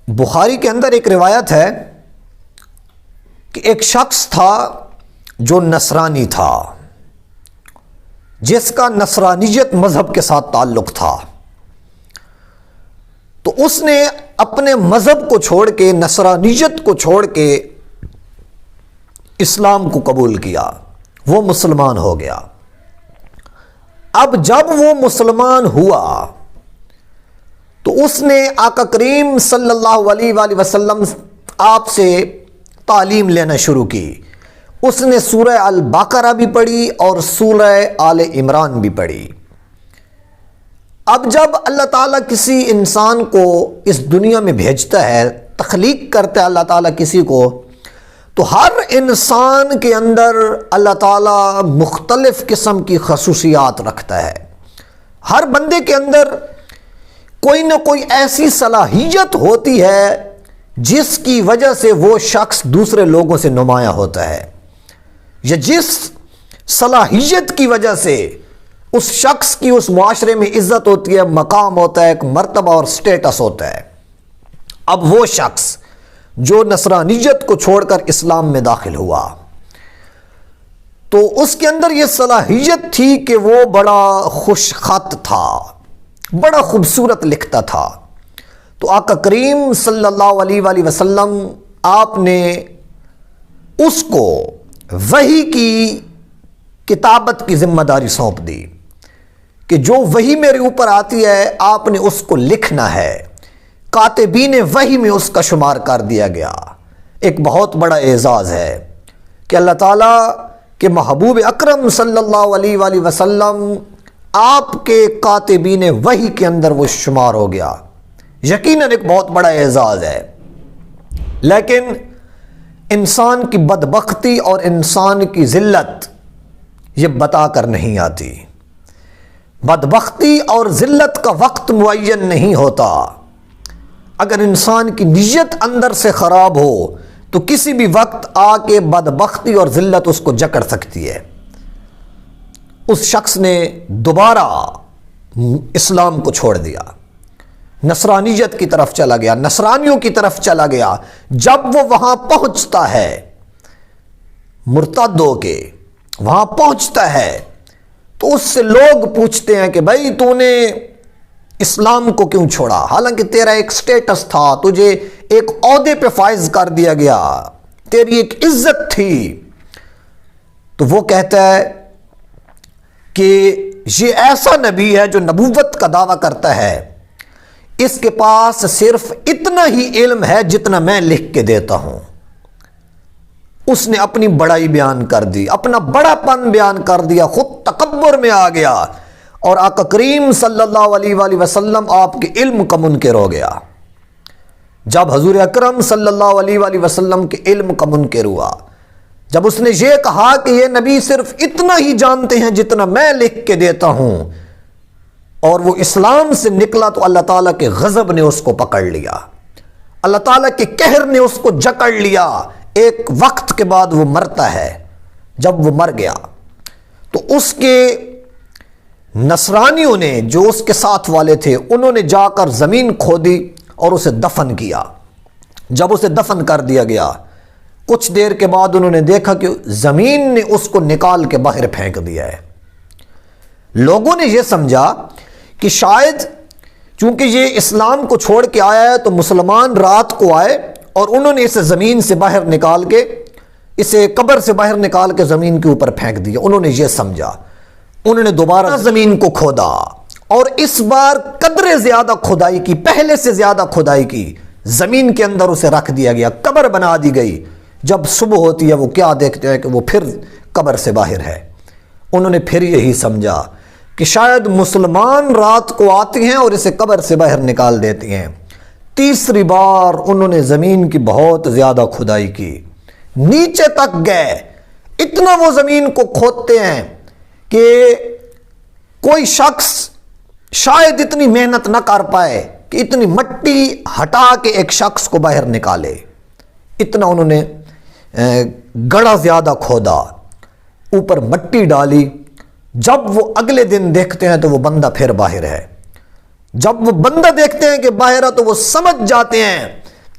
بخاری کے اندر ایک روایت ہے کہ ایک شخص تھا جو نصرانی تھا، جس کا نصرانیت مذہب کے ساتھ تعلق تھا، تو اس نے اپنے مذہب کو چھوڑ کے، نصرانیت کو چھوڑ کے اسلام کو قبول کیا، وہ مسلمان ہو گیا۔ اب جب وہ مسلمان ہوا تو اس نے آقا کریم صلی اللہ علیہ وآلہ وسلم آپ سے تعلیم لینا شروع کی۔ اس نے سورہ البقرہ بھی پڑھی اور سورہ آل عمران بھی پڑھی۔ اب جب اللہ تعالیٰ کسی انسان کو اس دنیا میں بھیجتا ہے، تخلیق کرتا ہے اللہ تعالیٰ کسی کو، تو ہر انسان کے اندر اللہ تعالیٰ مختلف قسم کی خصوصیات رکھتا ہے۔ ہر بندے کے اندر کوئی نہ کوئی ایسی صلاحیت ہوتی ہے جس کی وجہ سے وہ شخص دوسرے لوگوں سے نمایاں ہوتا ہے، یا جس صلاحیت کی وجہ سے اس شخص کی اس معاشرے میں عزت ہوتی ہے، مقام ہوتا ہے، ایک مرتبہ اور سٹیٹس ہوتا ہے۔ اب وہ شخص جو نصرانیت کو چھوڑ کر اسلام میں داخل ہوا تو اس کے اندر یہ صلاحیت تھی کہ وہ بڑا خوش خط تھا، بڑا خوبصورت لکھتا تھا۔ تو آقا کریم صلی اللہ علیہ وآلہ وسلم آپ نے اس کو وحی کی کتابت کی ذمہ داری سونپ دی کہ جو وحی میرے اوپر آتی ہے آپ نے اس کو لکھنا ہے۔ کاتبین وحی میں اس کا شمار کر دیا گیا۔ ایک بہت بڑا اعزاز ہے کہ اللہ تعالیٰ کے محبوب اکرم صلی اللہ علیہ وآلہ وسلم آپ کے کاتبین وحی کے اندر وہ شمار ہو گیا۔ یقیناً ایک بہت بڑا اعزاز ہے، لیکن انسان کی بدبختی اور انسان کی ذلت یہ بتا کر نہیں آتی۔ بدبختی اور ذلت کا وقت معین نہیں ہوتا۔ اگر انسان کی نیت اندر سے خراب ہو تو کسی بھی وقت آ کے بدبختی اور ذلت اس کو جکڑ سکتی ہے۔ اس شخص نے دوبارہ اسلام کو چھوڑ دیا، نصرانیت کی طرف چلا گیا، نصرانیوں کی طرف چلا گیا۔ جب وہ وہاں پہنچتا ہے، مرتد ہو کے وہاں پہنچتا ہے، تو اس سے لوگ پوچھتے ہیں کہ بھائی تو نے اسلام کو کیوں چھوڑا؟ حالانکہ تیرا ایک سٹیٹس تھا، تجھے ایک عہدے پہ فائز کر دیا گیا، تیری ایک عزت تھی۔ تو وہ کہتا ہے کہ یہ ایسا نبی ہے جو نبوت کا دعویٰ کرتا ہے، اس کے پاس صرف اتنا ہی علم ہے جتنا میں لکھ کے دیتا ہوں۔ اس نے اپنی بڑائی بیان کر دی، اپنا بڑا پن بیان کر دیا، خود تکبر میں آ گیا، اور آقا کریم صلی اللہ علیہ وآلہ وسلم آپ کے علم کا منکر ہو گیا۔ جب حضور اکرم صلی اللہ علیہ وآلہ وسلم کے علم کا منکر ہوا، جب اس نے یہ کہا کہ یہ نبی صرف اتنا ہی جانتے ہیں جتنا میں لکھ کے دیتا ہوں، اور وہ اسلام سے نکلا، تو اللہ تعالیٰ کے غضب نے اس کو پکڑ لیا، اللہ تعالیٰ کے قہر نے اس کو جکڑ لیا۔ ایک وقت کے بعد وہ مرتا ہے۔ جب وہ مر گیا تو اس کے نصرانیوں نے، جو اس کے ساتھ والے تھے، انہوں نے جا کر زمین کھودی اور اسے دفن کیا۔ جب اسے دفن کر دیا گیا، کچھ دیر کے بعد انہوں نے دیکھا کہ زمین نے اس کو نکال کے باہر پھینک دیا ہے۔ لوگوں نے یہ سمجھا کہ شاید چونکہ یہ اسلام کو چھوڑ کے آیا ہے تو مسلمان رات کو آئے اور انہوں نے اسے زمین سے باہر نکال کے، اسے قبر سے باہر نکال کے زمین کے اوپر پھینک دیا۔ انہوں نے یہ سمجھا، انہوں نے دوبارہ زمین کو کھودا اور اس بار قدرے زیادہ کھدائی کی، پہلے سے زیادہ کھدائی کی، زمین کے اندر اسے رکھ دیا گیا، قبر بنا دی گئی۔ جب صبح ہوتی ہے وہ کیا دیکھتے ہیں کہ وہ پھر قبر سے باہر ہے۔ انہوں نے پھر یہی سمجھا کہ شاید مسلمان رات کو آتے ہیں اور اسے قبر سے باہر نکال دیتے ہیں۔ تیسری بار انہوں نے زمین کی بہت زیادہ کھدائی کی، نیچے تک گئے، اتنا وہ زمین کو کھودتے ہیں کہ کوئی شخص شاید اتنی محنت نہ کر پائے کہ اتنی مٹی ہٹا کے ایک شخص کو باہر نکالے۔ اتنا انہوں نے گڑا زیادہ کھودا، اوپر مٹی ڈالی۔ جب وہ اگلے دن دیکھتے ہیں تو وہ بندہ پھر باہر ہے۔ جب وہ بندہ دیکھتے ہیں کہ باہر ہے تو وہ سمجھ جاتے ہیں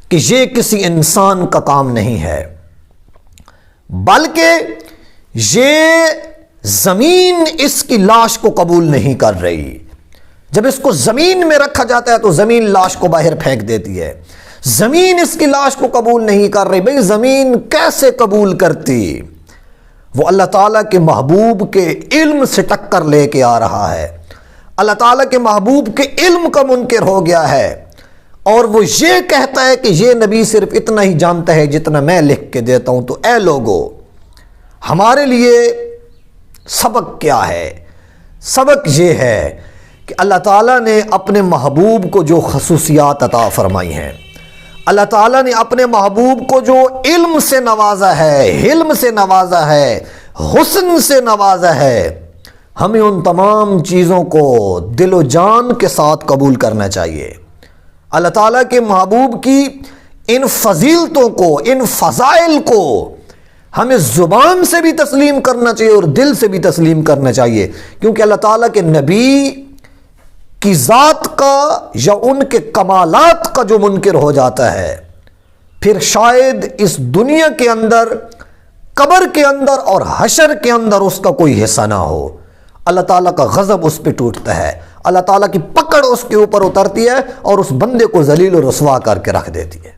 کہ یہ کسی انسان کا کام نہیں ہے، بلکہ یہ زمین اس کی لاش کو قبول نہیں کر رہی۔ جب اس کو زمین میں رکھا جاتا ہے تو زمین لاش کو باہر پھینک دیتی ہے۔ زمین اس کی لاش کو قبول نہیں کر رہی۔ بھئی زمین کیسے قبول کرتی؟ وہ اللہ تعالیٰ کے محبوب کے علم سے ٹکر لے کے آ رہا ہے، اللہ تعالیٰ کے محبوب کے علم کا منکر ہو گیا ہے، اور وہ یہ کہتا ہے کہ یہ نبی صرف اتنا ہی جانتا ہے جتنا میں لکھ کے دیتا ہوں۔ تو اے لوگو، ہمارے لیے سبق کیا ہے؟ سبق یہ ہے کہ اللہ تعالیٰ نے اپنے محبوب کو جو خصوصیات عطا فرمائی ہیں، اللہ تعالیٰ نے اپنے محبوب کو جو علم سے نوازا ہے، حلم سے نوازا ہے، حسن سے نوازا ہے، ہمیں ان تمام چیزوں کو دل و جان کے ساتھ قبول کرنا چاہیے۔ اللہ تعالیٰ کے محبوب کی ان فضیلتوں کو، ان فضائل کو ہمیں زبان سے بھی تسلیم کرنا چاہیے اور دل سے بھی تسلیم کرنا چاہیے، کیونکہ اللہ تعالیٰ کے نبی کی ذات کا یا ان کے کمالات کا جو منکر ہو جاتا ہے، پھر شاید اس دنیا کے اندر، قبر کے اندر اور حشر کے اندر اس کا کوئی حصہ نہ ہو۔ اللہ تعالیٰ کا غضب اس پہ ٹوٹتا ہے، اللہ تعالیٰ کی پکڑ اس کے اوپر اترتی ہے اور اس بندے کو ذلیل و رسوا کر کے رکھ دیتی ہے۔